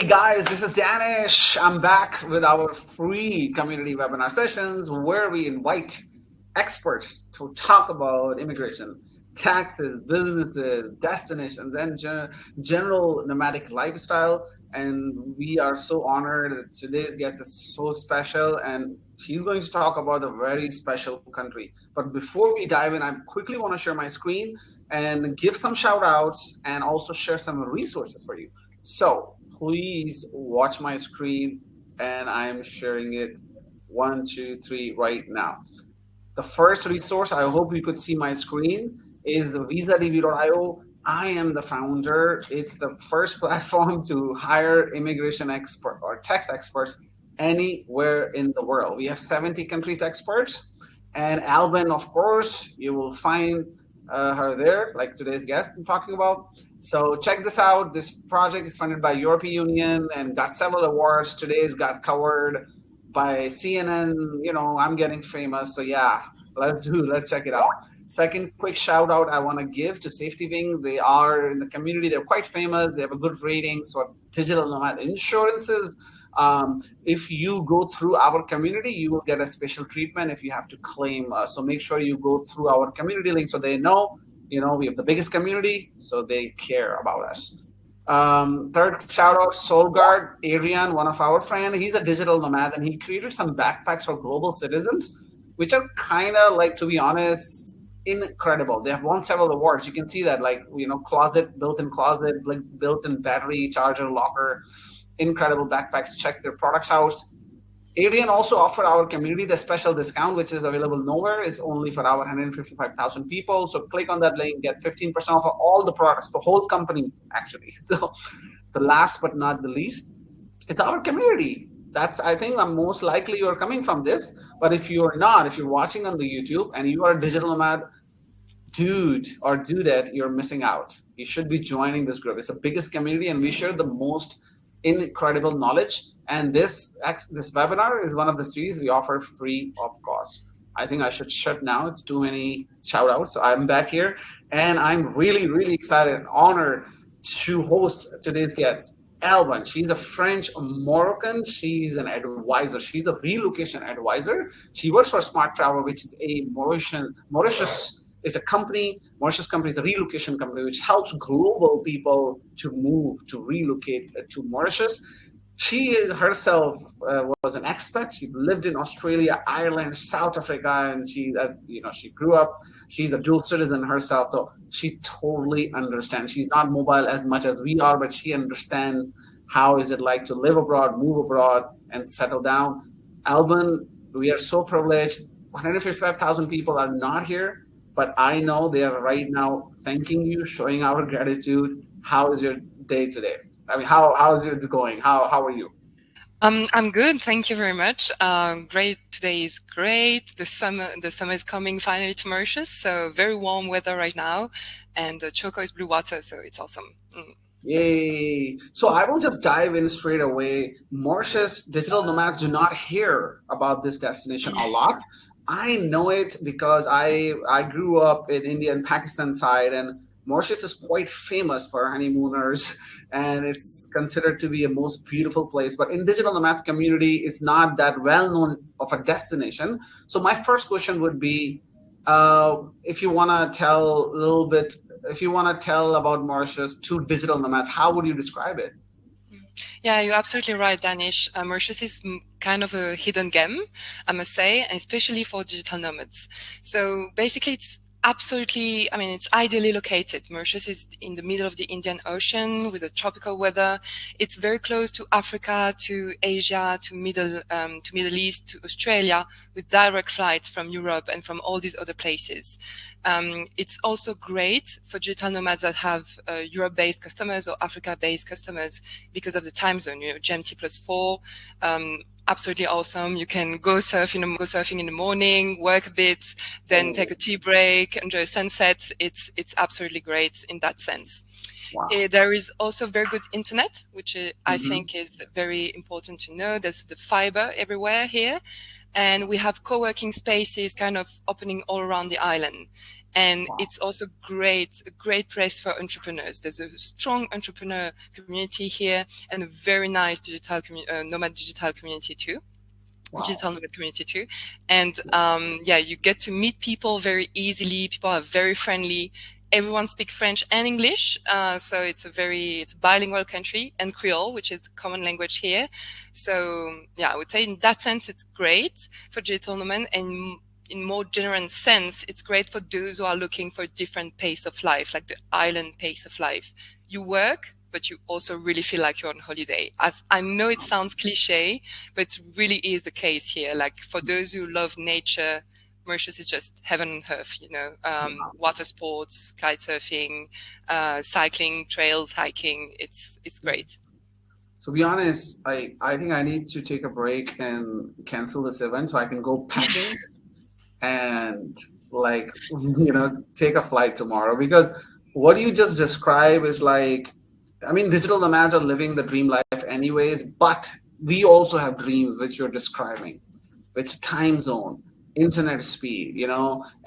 Hey guys, this is Danish. I'm back with our free community webinar sessions where we invite experts to talk about immigration, taxes, businesses, destinations, and general nomadic lifestyle. And we are so honored that today's guest is so special, and she's going to talk about a very special country. But before we dive in, I quickly want to share my screen and give some shout outs and also share some resources for you. So please watch my screen, and I'm sharing it 1, 2, 3 right now. The first resource, I hope you could see my screen, is visadb.io. I am the founder. It's the first platform to hire immigration expert or tax experts anywhere in the world. We have 70 countries experts, and Alban, of course, you will find her there, like today's guest I'm talking about. So check this out. This project is funded by European Union and got several awards. Today's got covered by CNN. You know, I'm getting famous. So yeah, let's check it out. Second quick shout out I want to give to Safety Wing. They are in the community. They're quite famous. They have a good rating. So Digital Nomad Insurances. If you go through our community, you will get a special treatment if you have to claim. So make sure you go through our community link so they know, we have the biggest community, so they care about us. Third shout out, Solgard Adrian, one of our friends. He's a digital nomad, and he created some backpacks for global citizens, which are kind of, like, to be honest, incredible. They have won several awards. You can see that, like, built-in closet, built-in battery charger locker. Incredible backpacks. Check their products out. Adrian also offered our community the special discount, which is available nowhere. It's only for our 155,000 people. So click on that link, get 15% off of all the products, the whole company, actually. So the last but not the least, it's our community. I think most likely you're coming from this. But if you're not, if you're watching on the YouTube and you are a digital nomad, dude or dudette, you're missing out. You should be joining this group. It's the biggest community, and we share the most incredible knowledge. And this webinar is one of the series we offer free of cost. I think I should shut now. It's too many shout outs. So I'm back here, and I'm really, really excited and honored to host today's guest, Alban. She's a French Moroccan. She's an advisor. She's a relocation advisor. She works for Smart Travel, which is a Mauritius. It's a company. Mauritius company is a relocation company which helps global people to move, to relocate to Mauritius. She herself was an expat. She lived in Australia, Ireland, South Africa, and she grew up. She's a dual citizen herself, so she totally understands. She's not mobile as much as we are, but she understands how is it like to live abroad, move abroad, and settle down. Alban, we are so privileged. 155,000 people are not here, but I know they are right now thanking you, showing our gratitude. How is your day today? I mean, how is it going? How are you? I'm good. Thank you very much. Great. Today is great. The summer is coming finally to Mauritius. So very warm weather right now, and the turquoise blue water. So it's awesome. Yay. So I will just dive in straight away. Mauritius digital nomads do not hear about this destination a lot. I know it because I grew up in India and Pakistan side, and Mauritius is quite famous for honeymooners, and it's considered to be a most beautiful place. But in digital nomads community, it's not that well known of a destination. So my first question would be, if you want to tell a little bit, if you want to tell about Mauritius to digital nomads, how would you describe it? Yeah, you're absolutely right, Danish. Mauritius is kind of a hidden gem, I must say, and especially for digital nomads. So basically, it's ideally located. Mauritius is in the middle of the Indian Ocean with a tropical weather. It's very close to Africa, to Asia, to Middle East, to Australia, with direct flights from Europe and from all these other places. It's also great for digital nomads that have Europe-based customers or Africa-based customers because of the time zone. GMT +4. Absolutely awesome. You can go surfing in the morning, work a bit, then take a tea break, enjoy a sunset. It's absolutely great in that sense. Wow. There is also very good internet, which I think is very important to know. There's the fiber everywhere here. and we have co-working spaces kind of opening all around the island. And Wow. it's also a great place for entrepreneurs. There's a strong entrepreneur community here and a very nice nomad digital community too. Wow. Digital nomad community too. And yeah, you get to meet people very easily. People are very friendly. Everyone speaks French and English, so it's a bilingual country, and Creole, which is the common language here. So yeah, I would say in that sense it's great for digital nomad, and in more general sense, it's great for those who are looking for a different pace of life, like the island pace of life. You work, but you also really feel like you're on holiday. As I know it sounds cliche, but it really is the case here. Like for those who love nature, Mauritius is just heaven on earth, you know. Water sports, kite surfing, cycling, trails, hiking. It's great. To be honest, I think I need to take a break and cancel this event so I can go packing and like take a flight tomorrow, because what you just described is like, I mean, digital nomads are living the dream life anyways, but we also have dreams which you're describing, which time zone, internet speed,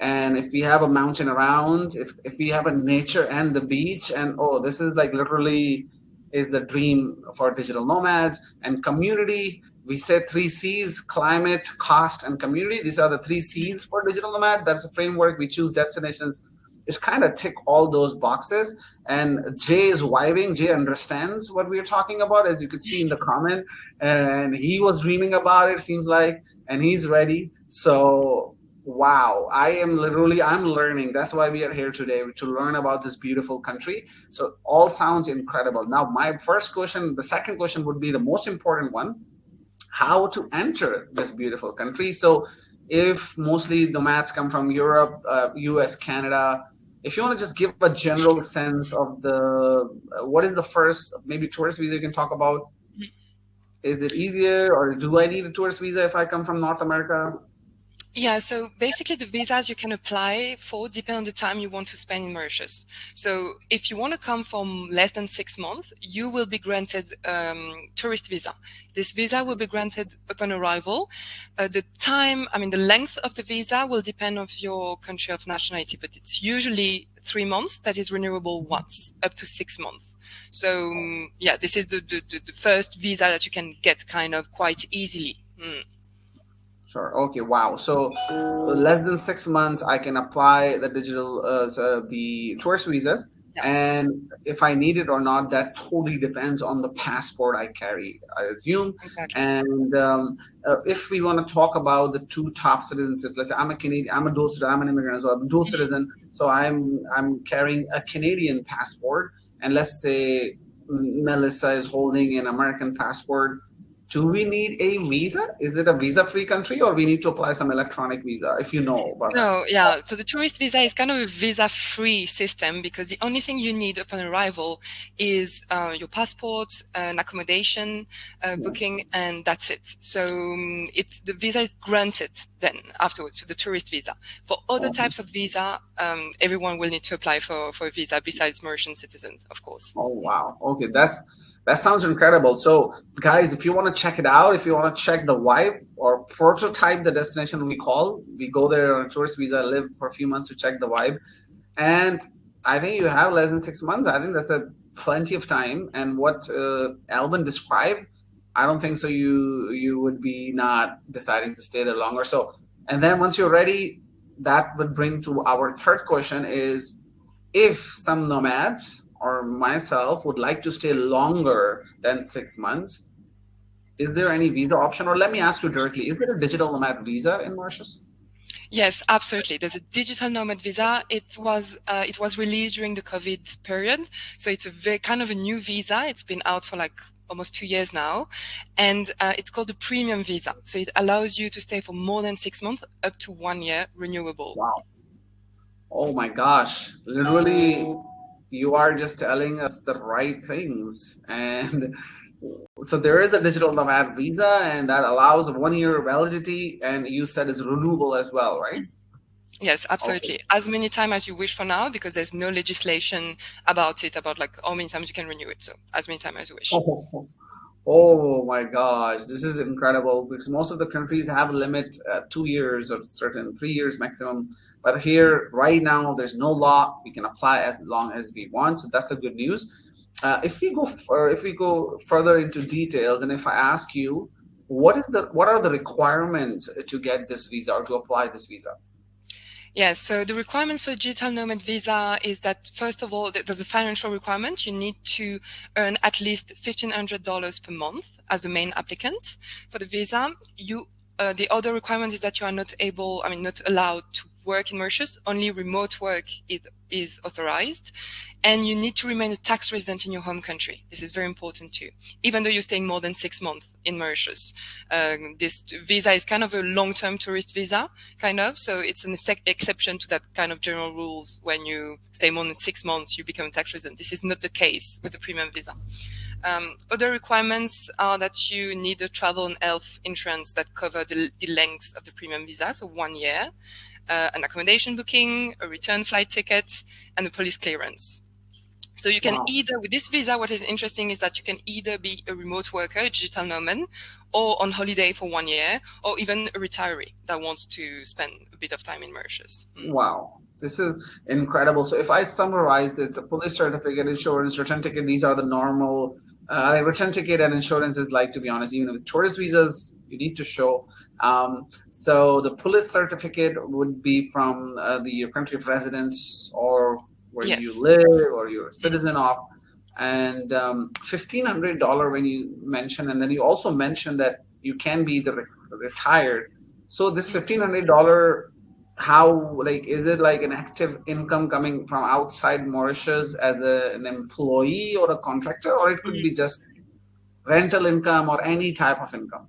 and if we have a mountain around, if we have a nature and the beach, and oh, this is like literally is the dream for digital nomads. And community, we said three C's: climate, cost, and community. These are the three C's for digital nomad. That's a framework. We choose destinations. It's kind of tick all those boxes. And Jay is vibing. Jay understands what we're talking about, as you could see in the comment. And he was dreaming about it, seems like, and he's ready. So wow, I'm learning. That's why we are here today, to learn about this beautiful country. So all sounds incredible. Now, my first question, the second question would be the most important one: how to enter this beautiful country. So if mostly nomads come from Europe, US, Canada, if you want to just give a general sense of the what is the first maybe tourist visa you can talk about. Is it easier, or do I need a tourist visa if I come from North America? Yeah, so basically the visas you can apply for depend on the time you want to spend in Mauritius. So if you want to come for less than 6 months, you will be granted tourist visa. This visa will be granted upon arrival. The length of the visa will depend on your country of nationality, but it's usually 3 months that is renewable once, up to 6 months. So yeah, this is the first visa that you can get kind of quite easily. Sure. Okay. Wow. So less than 6 months, I can apply the the tourist visas. Yeah. And if I need it or not, that totally depends on the passport I carry, I assume. Exactly. And if we want to talk about the two top citizens, let's say I'm a Canadian, I'm a dual citizen, I'm an immigrant, so I'm a dual citizen. So I'm carrying a Canadian passport, and let's say Melissa is holding an American passport. Do we need a visa? Is it a visa-free country, or we need to apply some electronic visa, if you know about that? No, yeah. So the tourist visa is kind of a visa-free system, because the only thing you need upon arrival is your passport, an accommodation, booking, and that's it. So the visa is granted then afterwards, so the tourist visa. For other types of visa, everyone will need to apply for a visa besides Mauritian citizens, of course. Oh, wow. Okay, that sounds incredible. So, guys, if you want to check it out, if you want to check the vibe or prototype the destination we go there on a tourist visa, live for a few months to check the vibe. And I think you have less than 6 months. I think that's plenty of time. And what Alvin described, I don't think so. You would be not deciding to stay there longer. So, and then once you're ready, that would bring to our third question: is if some nomads or myself would like to stay longer than 6 months, is there any visa option? Or let me ask you directly: is there a digital nomad visa in Mauritius? Yes, absolutely. There's a digital nomad visa. It was released during the COVID period, so it's a very kind of a new visa. It's been out for like almost 2 years now, and it's called the premium visa. So it allows you to stay for more than 6 months, up to 1 year, renewable. Wow! Oh my gosh! Literally, you are just telling us the right things. And so there is a digital nomad visa, and that allows 1 year validity, and you said it's renewable as well, right? Yes, absolutely. Okay. As many times as you wish for now, because there's no legislation about it, about like how many times you can renew it. So as many times as you wish. Oh my gosh, this is incredible because most of the countries have a limit 2 years or certain 3 years maximum. But here, right now, there's no law. We can apply as long as we want. So that's a good news. If we go further into details, and if I ask you, what are the requirements to get this visa or to apply this visa? Yes, so the requirements for Digital Nomad Visa is that, first of all, there's a financial requirement. You need to earn at least $1,500 per month as the main applicant for the visa. The other requirement is that you are not allowed to work in Mauritius. Only remote work is authorized. And you need to remain a tax resident in your home country. This is very important too, even though you're staying more than 6 months in Mauritius. This visa is kind of a long-term tourist visa, kind of. So it's an exception to that kind of general rules. When you stay more than 6 months, you become a tax resident. This is not the case with the premium visa. Other requirements are that you need a travel and health insurance that cover the length of the premium visa, so 1 year, an accommodation booking, a return flight ticket, and a police clearance. So you can either, with this visa, what is interesting is that you can either be a remote worker, a digital nomad, or on holiday for 1 year, or even a retiree that wants to spend a bit of time in Mauritius. Wow, this is incredible. So if I summarize, it's a police certificate, insurance, return ticket. These are the normal return ticket and insurance is like, to be honest, even with tourist visas, you need to show. So the police certificate would be from your country of residence or where Yes. you live or you're a citizen of. And $1,500 when you mentioned, and then you also mentioned that you can be retired. So this $1,500, is it like an active income coming from outside Mauritius as an employee or a contractor, or it could be just rental income or any type of income?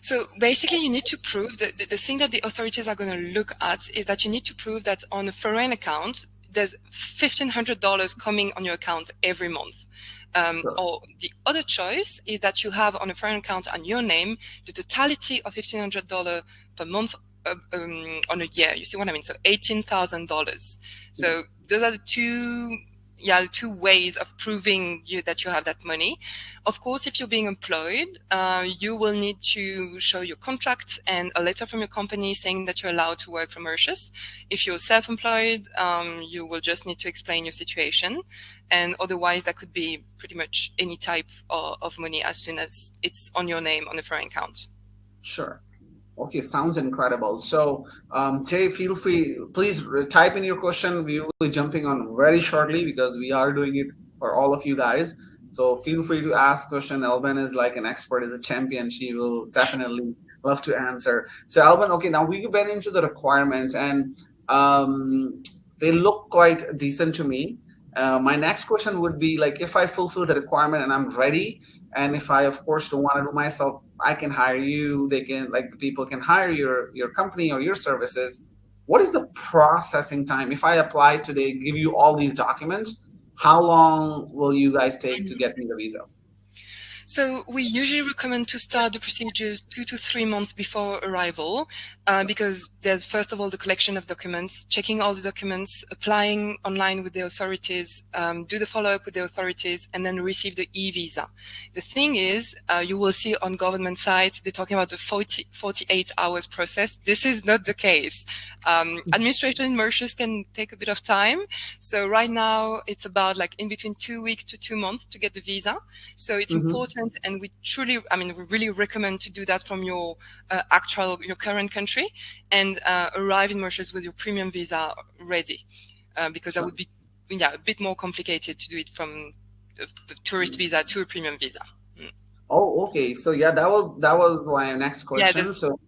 So basically, you need to prove that the thing that the authorities are going to look at is that you need to prove that on a foreign account, there's $1,500 coming on your account every month. Sure. Or the other choice is that you have on a foreign account on your name the totality of $1,500 per month on a year. You see what I mean? So $18,000. So those are the two ways of proving that you have that money. Of course, if you're being employed, you will need to show your contract and a letter from your company saying that you're allowed to work from Mauritius. If you're self-employed, you will just need to explain your situation. And otherwise, that could be pretty much any type of money as soon as it's on your name on a foreign account. Sure. Okay, sounds incredible. So, Jay, feel free, please type in your question. We will be jumping on very shortly because we are doing it for all of you guys. So feel free to ask question. Alban is like an expert, is a champion. She will definitely love to answer. So Alban, okay, now we went into the requirements and they look quite decent to me. My next question would be like, if I fulfill the requirement and I'm ready, and if I, of course, don't want to do myself, I can hire you. They can, like, the people can hire your company or your services. What is the processing time? If I apply today, give you all these documents, how long will you guys take to get me the visa? So we usually recommend to start the procedures 2 to 3 months before arrival, because there's, first of all, the collection of documents, checking all the documents, applying online with the authorities, do the follow-up with the authorities, and then receive the e-visa. The thing is, you will see on government sites, they're talking about the 48 hours process. This is not the case. Administration in Mauritius can take a bit of time. So right now, it's about like in between 2 weeks to 2 months to get the visa. So it's important. And we really recommend to do that from your current country and arrive in Mauritius with your premium visa ready, because that would be a bit more complicated to do it from a tourist visa to a premium visa. Oh, okay. So yeah, that was my next question. Yeah, so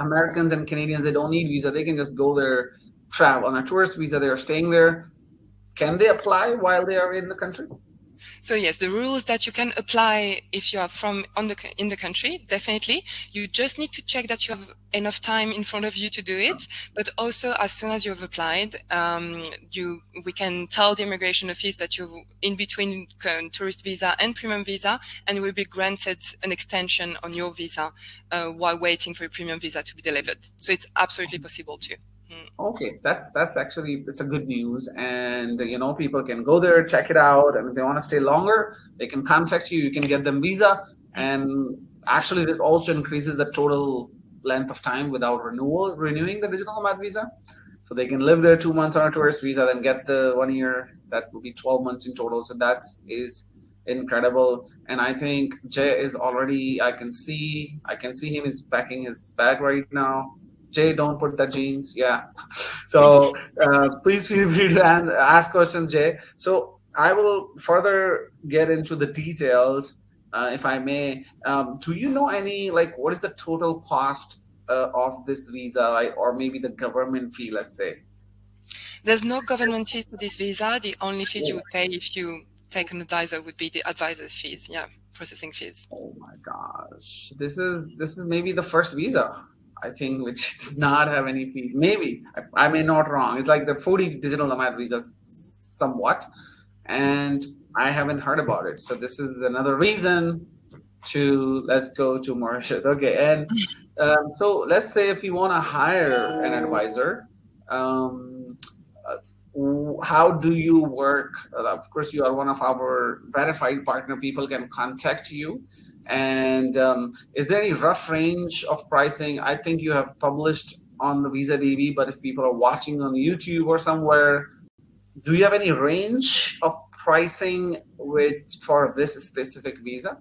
Americans and Canadians, they don't need visa. They can just go there, travel on a tourist visa. They are staying there. Can they apply while they are in the country? So yes, the rule is that you can apply if you are in the country, definitely. You just need to check that you have enough time in front of you to do it. But also, as soon as you have applied, we can tell the immigration office that you're in between tourist visa and premium visa, and you will be granted an extension on your visa while waiting for your premium visa to be delivered. So it's absolutely possible too. Mm. Okay, that's actually it's a good news, and people can go there, check it out, and if they want to stay longer, they can contact you. You can get them visa, Mm. and actually, it also increases the total length of time without renewing the digital nomad visa. So they can live there 2 months on a tourist visa, then get the 1 year. That will be 12 months in total. So that is incredible. And I think Jay is already. I can see him is packing his bag right now. Jay, don't put the jeans. Yeah. So please feel free to ask questions, Jay. So I will further get into the details, if I may. Do you know any, like, what is the total cost of this visa, like, or maybe the government fee, let's say? There's no government fees for this visa. The only fees you Oh, would pay if you take an advisor would be the advisor's fees. Yeah, processing fees. oh my gosh, this is maybe the first visa, I think, which does not have any fees. Maybe I may not wrong. It's like the 40 digital nomad visas, somewhat, and I haven't heard about it. So this is another reason to let's go to Mauritius. Okay, and so let's say if you want to hire an advisor, um, how do you work? Of course, you are one of our verified partner. People can contact you. And is there any rough range of pricing? I think you have published on the Visa DB, but if people are watching on YouTube or somewhere, do you have any range of pricing for this specific visa?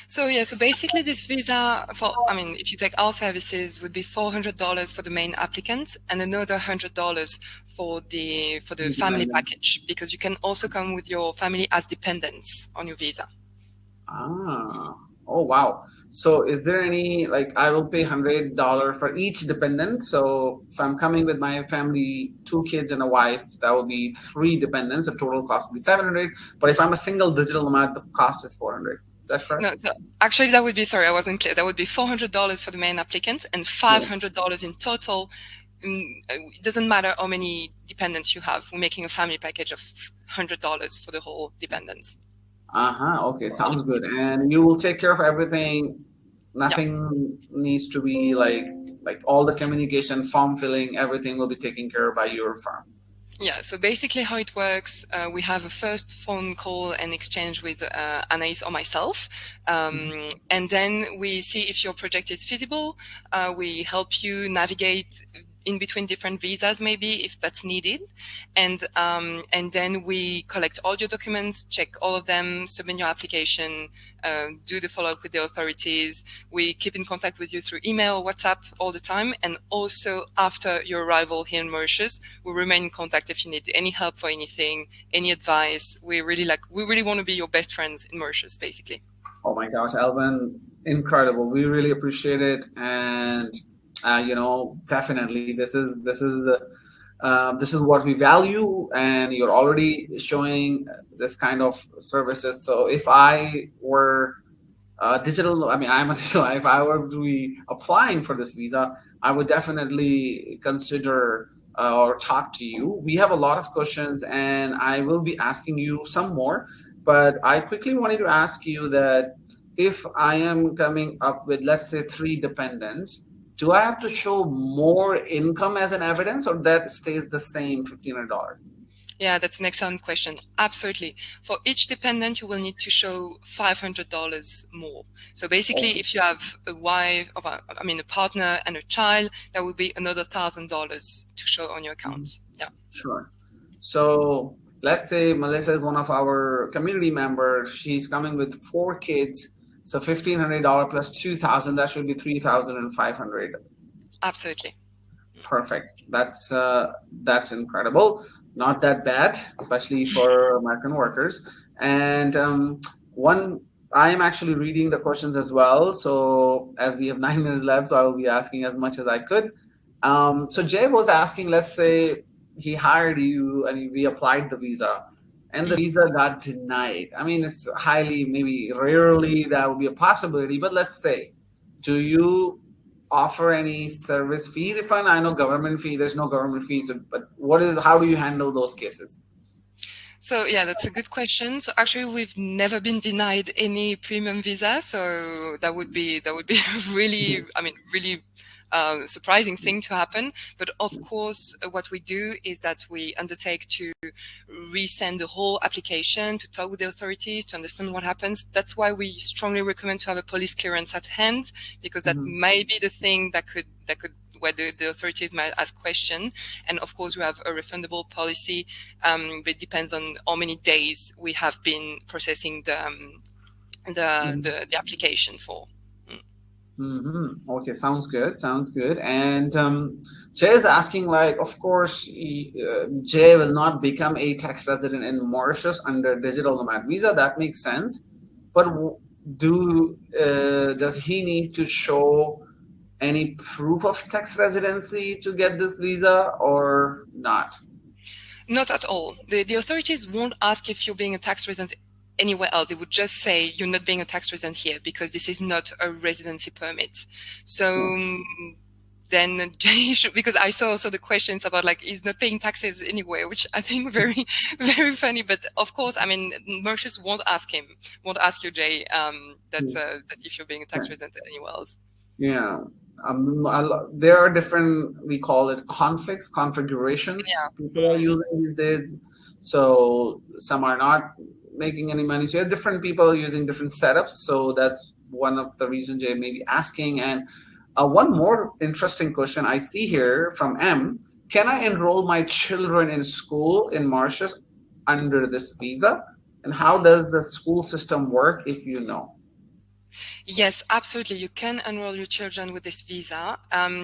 So yeah, so basically this visa for, I mean, if you take all services, would be $400 for the main applicant and another $100 for the family Independent. package, because you can also come with your family as dependents on your visa. Ah, oh wow. So is there any, like, I will pay $100 for each dependent. So if I'm coming with my family, 2 kids and a wife, that will be 3 dependents. The total cost will be 700. But if I'm a single digital nomad, the cost is 400. Is that correct? No, so actually that would be, sorry, I wasn't clear. That would be $400 for the main applicant and Yeah. $500 in total. It doesn't matter how many dependents you have. We're making a family package of $100 for the whole dependents. Uh-huh. Okay, For all sounds of good. you. And you will take care of everything. Yeah. Nothing needs to be like all the communication, form filling, everything will be taken care of by your firm. Yeah, so basically how it works, we have a first phone call and exchange with Anais or myself, and then we see if your project is feasible. We help you navigate in between different visas, maybe if that's needed, and then we collect all your documents, check all of them, submit your application, do the follow up with the authorities. We keep in contact with you through email, WhatsApp all the time, and also after your arrival here in Mauritius, we remain in contact if you need any help for anything, any advice. We really want to be your best friends in Mauritius, basically. Oh my gosh, Alvin, incredible. We really appreciate it, and definitely this is what we value, and you're already showing this kind of services. So if I were digital, I mean, I'm a digital. If I were to be applying for this visa, I would definitely consider or talk to you. We have a lot of questions, and I will be asking you some more. But I quickly wanted to ask you that if I am coming up with, let's say, 3 dependents, do I have to show more income as an evidence, or that stays the same $1,500? Yeah, that's an excellent question. Absolutely. For each dependent, you will need to show $500 more. So basically, if you have a wife, a partner and a child, that would be another $1,000 to show on your account. Yeah. Sure. So let's say Melissa is one of our community members. She's coming with 4 kids. So $1,500 plus 2,000, that should be 3,500. Absolutely. Perfect. That's incredible. Not that bad, especially for American workers. And one, I am actually reading the questions as well. So as we have 9 minutes left, so I will be asking as much as I could. So Jay was asking, let's say he hired you and we applied the visa and the visa got denied. I mean, it's highly, maybe rarely that would be a possibility, but let's say, do you offer any service fee refund? I know government fee, there's no government fee, so, but how do you handle those cases? So yeah, that's a good question. So actually, we've never been denied any premium visa. So that would be really, I mean, really surprising thing to happen. But of course, what we do is that we undertake to resend the whole application, to talk with the authorities, to understand what happens. That's why we strongly recommend to have a police clearance at hand, because that may be the thing that could where the authorities might ask question. And of course, we have a refundable policy, but it depends on how many days we have been processing the application for. Okay, sounds good. Sounds good. And Jay is asking, like, of course, Jay will not become a tax resident in Mauritius under Digital Nomad Visa. That makes sense. But does he need to show any proof of tax residency to get this visa or not? Not at all. The authorities won't ask if you're being a tax resident anywhere else. It would just say you're not being a tax resident here because this is not a residency permit. So then Jay should, because I saw also the questions about like he's not paying taxes anywhere, which I think very, very funny. But of course, I mean, Mauritius won't ask you, Jay, that if you're being a tax resident anywhere else. Yeah. There are different, we call it configurations people are using these days. So some are not making any money. So you have different people using different setups. So that's one of the reasons Jay may be asking. And one more interesting question I see here from M. Can I enroll my children in school in Mauritius under this visa? And how does the school system work, if you know? Yes, absolutely. You can enroll your children with this visa.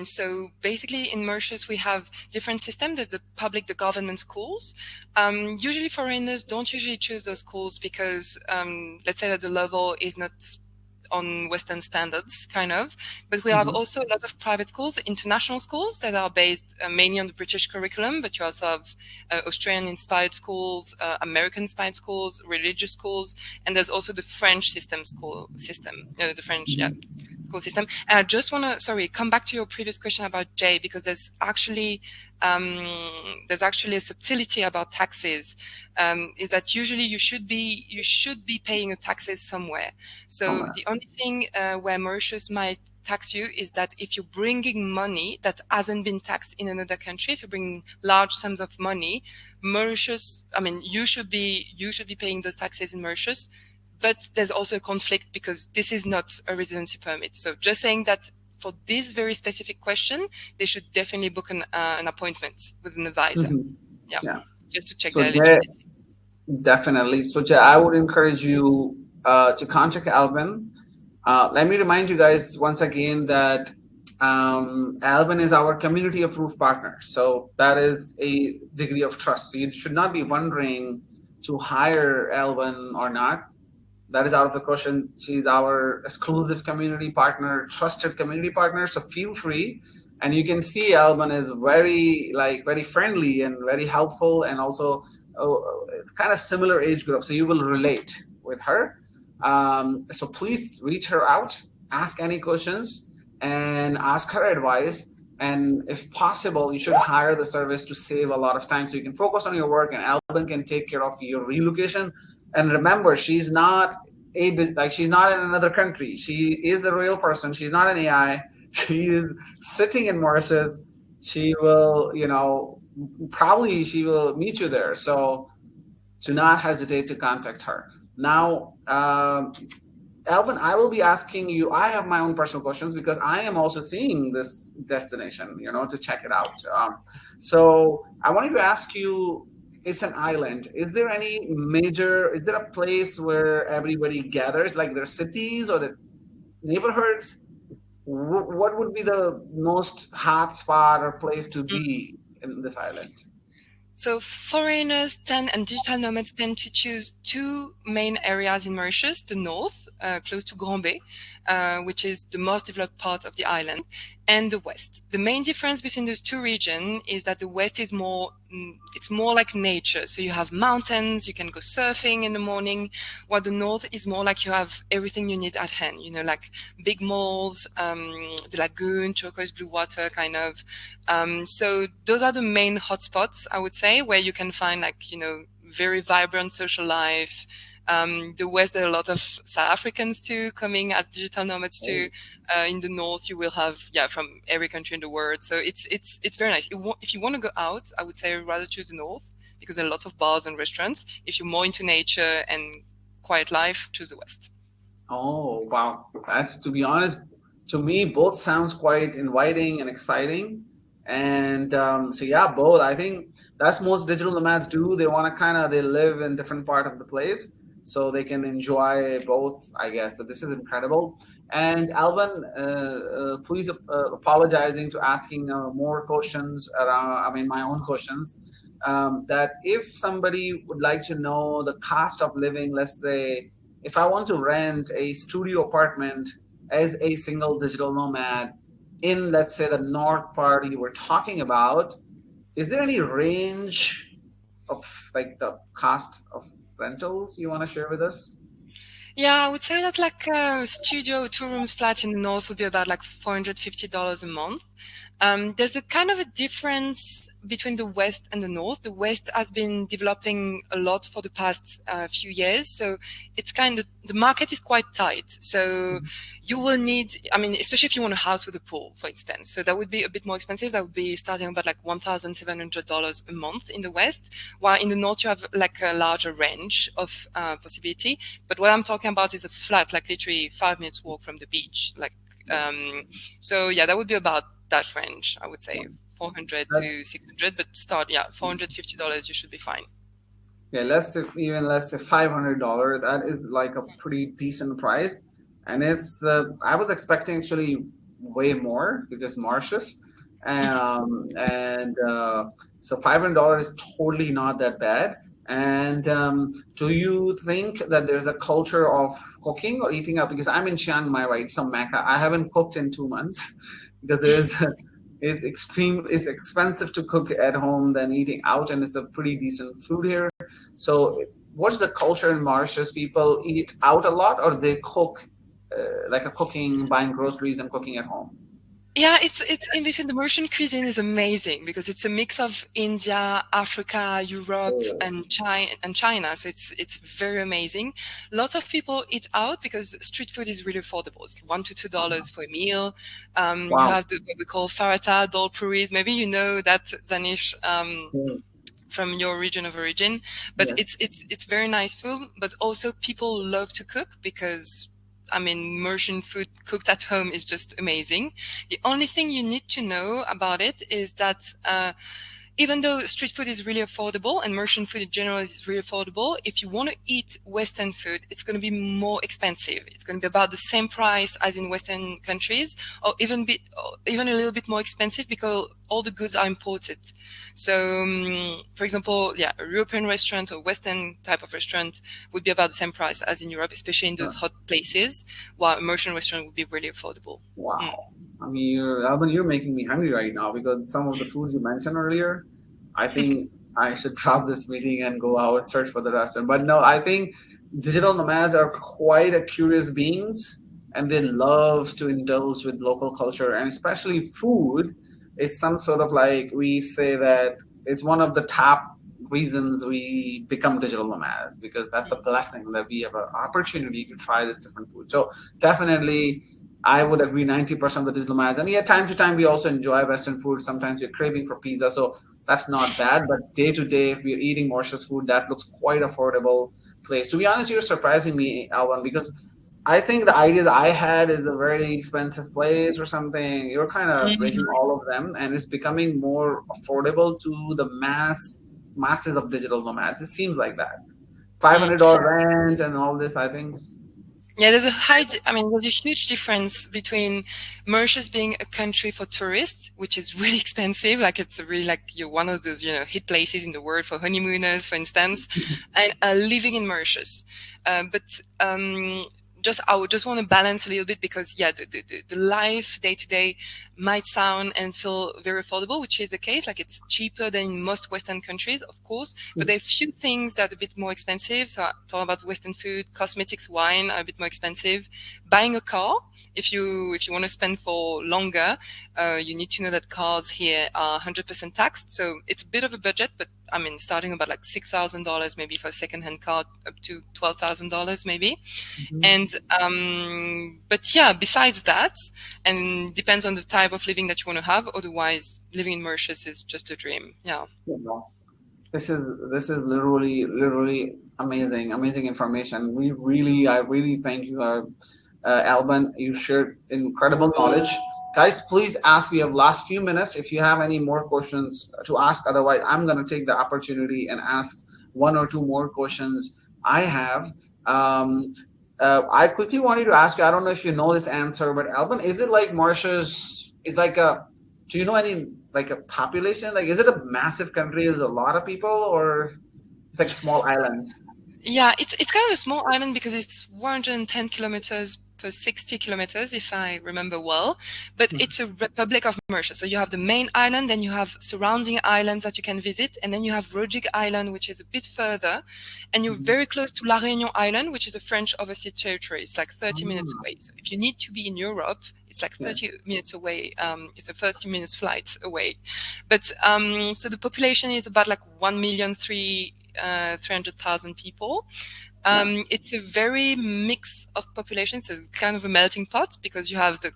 So basically in Mauritius, we have different systems. There's the public, the government schools. Usually foreigners don't usually choose those schools because let's say that the level is not on Western standards, kind of. But we have also a lot of private schools, international schools that are based mainly on the British curriculum, but you also have Australian-inspired schools, American-inspired schools, religious schools, and there's also the French school system. And I just want to, come back to your previous question about Jay, because there's actually a subtlety about taxes, is that usually you should be paying your taxes somewhere. So the only thing where Mauritius might tax you is that if you're bringing money that hasn't been taxed in another country, if you bring large sums of money, Mauritius, I mean, you should be paying those taxes in Mauritius. But there's also a conflict because this is not a residency permit. So just saying that for this very specific question, they should definitely book an appointment with an advisor. Just to check the eligibility. Definitely. So Jay, I would encourage you to contact Alvin. Let me remind you guys once again that Alvin is our community approved partner. So that is a degree of trust. So you should not be wondering to hire Alvin or not. That is out of the question. She's our exclusive community partner, trusted community partner. So feel free. And you can see Alban is very friendly and very helpful. And also it's kind of similar age group. So you will relate with her. So please reach her out, ask any questions and ask her advice. And if possible, you should hire the service to save a lot of time so you can focus on your work and Alban can take care of your relocation. And remember, she's not she's not in another country. She is a real person. She's not an AI. She is sitting in Mauritius. She will, probably she will meet you there. So do not hesitate to contact her. Now, Alvin, I will be asking you, I have my own personal questions because I am also seeing this destination, to check it out. So I wanted to ask you, it's an island. Is there a place where everybody gathers, like their cities or the neighborhoods? What would be the most hot spot or place to be in this island? So foreigners and digital nomads tend to choose two main areas in Mauritius, the north, close to Grand Bay, which is the most developed part of the island, and the west. The main difference between those two regions is that the west is more like nature. So you have mountains, you can go surfing in the morning, while the north is more like you have everything you need at hand, like big malls, the lagoon, turquoise blue water kind of. So those are the main hotspots, I would say, where you can find very vibrant social life, The west, there are a lot of South Africans too coming as digital nomads too. Oh. In the north, you will have from every country in the world. So it's very nice. If you want to go out, I would say rather choose the north because there are lots of bars and restaurants. If you're more into nature and quiet life, choose the west. Oh, wow. That's, to be honest, to me, both sounds quite inviting and exciting. And so, yeah, both. I think that's most digital nomads do. They want to kind of, they live in different part of the place so they can enjoy both, I guess. So this is incredible. And Alvin, please apologizing to asking more questions around, I mean, my own questions. That if somebody would like to know the cost of living, let's say, if I want to rent a studio apartment as a single digital nomad in, let's say, the north part you were talking about, is there any range of like the cost of rentals you want to share with us? Yeah, I would say that like a studio, two rooms flat in the north would be about like $450 a month. There's a kind of a difference between the West and the North. The West has been developing a lot for the past few years. So it's kind of, the market is quite tight. So you will need, I mean, especially if you want a house with a pool, for instance. So that would be a bit more expensive. That would be starting about like $1,700 a month in the West. While in the North, you have like a larger range of possibility. But what I'm talking about is a flat, like literally 5 minutes walk from the beach. Like, so yeah, that would be about that range, I would say 400 That, to 600, but start, $450, you should be fine. yeah, let's say, even let's say $500. That is like a pretty decent price, and it's I was expecting actually way more. It's just Mauritius, and so $500 is totally not that bad. And do you think that there's a culture of cooking or eating out? Because I'm in Chiang Mai, right? Some Mecca. I haven't cooked in 2 months because there's it's expensive to cook at home than eating out, and it's a pretty decent food here. So, what's the culture in Mauritius? People eat out a lot, or they cook, like a cooking, buying groceries and cooking at home? Yeah, it's in between. The Mauritian cuisine is amazing because it's a mix of India, Africa, Europe, Oh, and China. So it's very amazing. Lots of people eat out because street food is really affordable. It's $1 to $2 for a meal. You wow. have what we call farata, dal puris. Maybe you know that, Danish. Mm, From your region of origin, but yes. it's very nice food. But also people love to cook because I mean, Mauritian food cooked at home is just amazing. The only thing you need to know about it is that even though street food is really affordable and Mauritian food in general is really affordable, if you want to eat Western food, it's going to be more expensive. It's going to be about the same price as in Western countries, or even a little bit more expensive because all the goods are imported. So, for example, a European restaurant or Western type of restaurant would be about the same price as in Europe, especially in those hot places, while a Mauritian restaurant would be really affordable. Mm. Wow. I mean, Alban, you're making me hungry right now because some of the foods you mentioned earlier, I think I should drop this meeting and go out and search for the restaurant. But no, I think digital nomads are quite a curious beings, and they love to indulge with local culture, and especially food is some sort of, like, we say that it's one of the top reasons we become digital nomads, because that's a blessing that we have an opportunity to try this different food. So definitely I would agree 90% of the digital nomads. And yeah, time to time we also enjoy Western food. Sometimes we're craving for pizza. So that's not bad. But day to day, if we're eating Mauritius food, that looks quite affordable place. To be honest, you're surprising me, Alban, because I think the ideas I had is a very expensive place or something. You're kind of breaking Mhm. all of them, and it's becoming more affordable to the masses of digital nomads. It seems like that. $500 rent and all this, I think. Yeah, there's a huge difference between Mauritius being a country for tourists, which is really expensive. Like it's really like you're one of those, hit places in the world for honeymooners, for instance, and living in Mauritius. But I would just want to balance a little bit because the life day to day might sound and feel very affordable, which is the case. Like it's cheaper than in most Western countries, of course, but there are a few things that are a bit more expensive. So I talk about Western food, cosmetics, wine are a bit more expensive. Buying a car, if you want to spend for longer, you need to know that cars here are 100% taxed. So it's a bit of a budget, but I mean, starting about like $6,000 maybe for a secondhand car, up to $12,000 maybe. And but yeah, besides that, and depends on the type of living that you want to have. Otherwise, living in Mauritius is just a dream. Yeah. This is literally amazing information. I really thank you, Alban. You shared incredible knowledge. Guys, please ask. We have last few minutes. If you have any more questions to ask, otherwise, I'm gonna take the opportunity and ask one or two more questions I have. I quickly wanted to ask you. I don't know if you know this answer, but Alban, is it like Mauritius is like a? Do you know any like a population? Like, is it a massive country? Is it a lot of people, or it's like a small island? Yeah, it's kind of a small island because it's 110 kilometers per 60 kilometers, if I remember well. But it's a Republic of Mauritius. So you have the main island, then you have surrounding islands that you can visit, and then you have Rogic Island, which is a bit further, and you're very close to La Réunion Island, which is a French overseas territory. It's like 30 minutes away. So if you need to be in Europe, it's like 30 minutes away. It's a 30 minutes flight away. But so the population is about like 1,300,000 people. It's a very mix of populations, so kind of a melting pot because you have the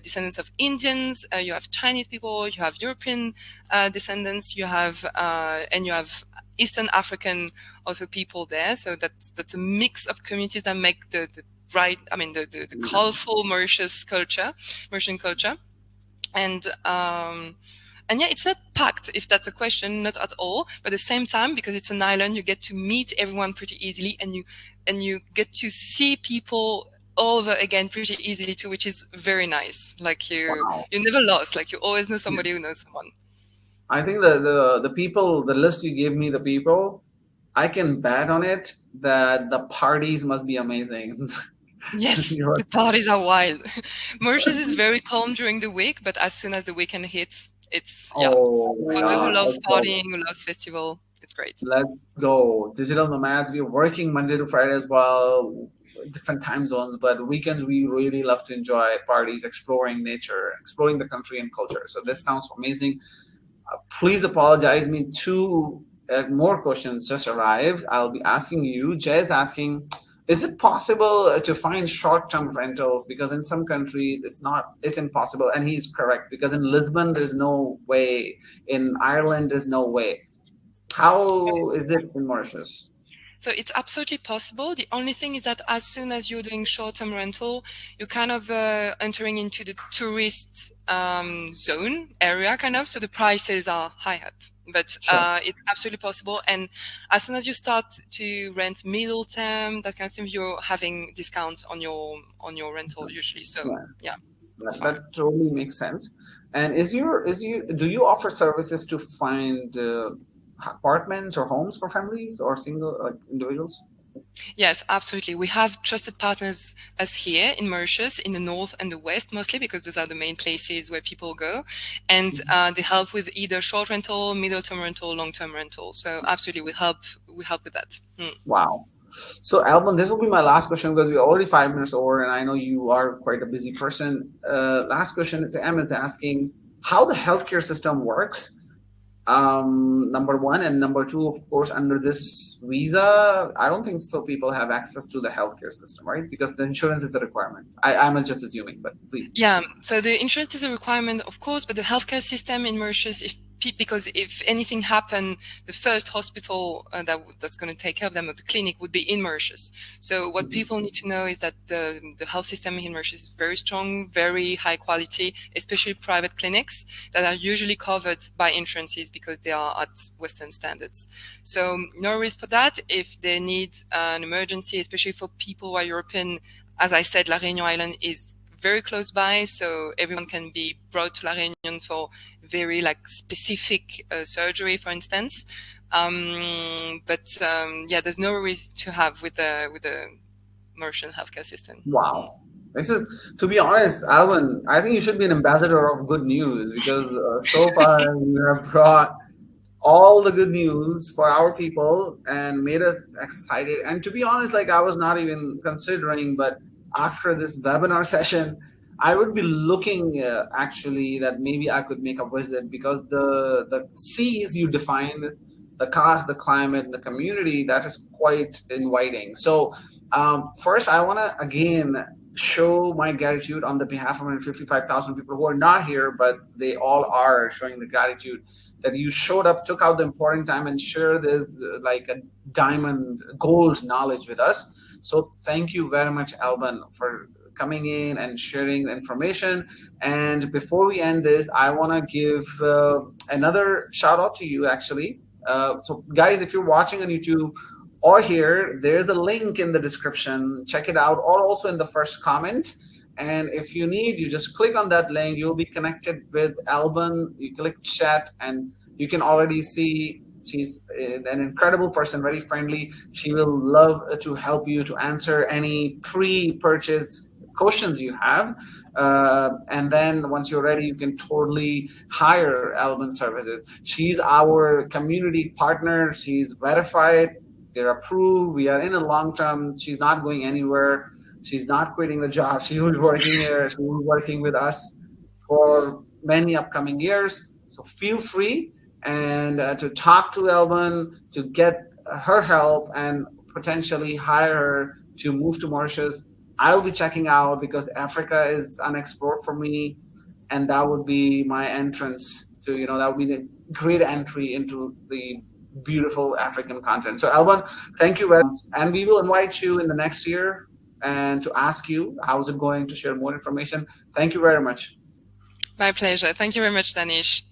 descendants of Indians, you have Chinese people, you have European descendants, you have Eastern African also people there. So that's a mix of communities that make the colorful Mauritian culture, and yeah, it's not packed, if that's a question, not at all. But at the same time, because it's an island, you get to meet everyone pretty easily, and you get to see people all over again pretty easily too, which is very nice. Like you're never lost. Like you always know somebody who knows someone. I think the people, the list you gave me, the people, I can bet on it that the parties must be amazing. Yes, the parties are wild. Mauritius is very calm during the week, but as soon as the weekend hits, it's for those who love partying, who loves festival, it's great. Let's go. Digital nomads, we're working Monday to Friday as well, different time zones, but weekends we really love to enjoy parties, exploring nature, exploring the country and culture. So this sounds amazing. Please apologize me. Two more questions just arrived. I'll be asking you. Jay is asking, is it possible to find short-term rentals? Because in some countries it's impossible. And he's correct, because in Lisbon, there's no way. In Ireland, there's no way. How is it in Mauritius? So it's absolutely possible. The only thing is that as soon as you're doing short-term rental, you're kind of entering into the tourist zone area, kind of. So the prices are high up. But it's absolutely possible. And as soon as you start to rent middle term, that kind of thing, you're having discounts on your rental usually. So yeah. That totally makes sense. And do you offer services to find apartments or homes for families or single individuals? Yes, absolutely. We have trusted partners as here in Mauritius, in the north and the west mostly, because those are the main places where people go. And they help with either short rental, middle-term rental, long-term rental. So absolutely, we help with that. Wow. So Alban, this will be my last question because we're already 5 minutes over, and I know you are quite a busy person. Last question, Em is asking how the healthcare system works. Number one, and number two, of course, under this visa, I don't think so people have access to the healthcare system, right? Because the insurance is a requirement. I'm just assuming, but please. Yeah, so the insurance is a requirement, of course, but the healthcare system in Mauritius, because if anything happened, the first hospital that's going to take care of them, or the clinic, would be in Mauritius. So what people need to know is that the health system in Mauritius is very strong, very high quality, especially private clinics that are usually covered by insurances because they are at Western standards. So no risk for that. If they need an emergency, especially for people who are European, as I said, La Réunion Island is very close by, so everyone can be brought to La Réunion for very specific surgery, for instance. But there's no risk to have with the Mauritian healthcare system. Wow. This is, to be honest, Alvin, I think you should be an ambassador of good news because so far you have brought all the good news for our people and made us excited. And to be honest, like I was not even considering, but after this webinar session, I would be looking actually that maybe I could make a visit because the C's you defined, the cost, the climate, and the community, that is quite inviting. So first, I want to again show my gratitude on the behalf of 155,000 people who are not here, but they all are showing the gratitude that you showed up, took out the important time, and shared this like a diamond gold knowledge with us. So thank you very much, Alban, for coming in and sharing the information. And before we end this, I want to give another shout out to you, actually. So, guys, if you're watching on YouTube or here, there's a link in the description. Check it out, or also in the first comment. And if you need, you just click on that link. You'll be connected with Alban. You click chat, and you can already see she's an incredible person, very friendly. She will love to help you to answer any pre-purchase questions you have. And then once you're ready, you can totally hire Alban services. She's our community partner. She's verified. They're approved. We are in a long term. She's not going anywhere. She's not quitting the job. She will be working here. She will be working with us for many upcoming years. So feel free and to talk to Alban to get her help and potentially hire her to move to Mauritius. I'll be checking out because Africa is unexplored for me, and that would be my entrance to, that would be the great entry into the beautiful African continent. So Alban, thank you very much. And we will invite you in the next year and to ask you how's it going, to share more information. Thank you very much. My pleasure. Thank you very much, Danish.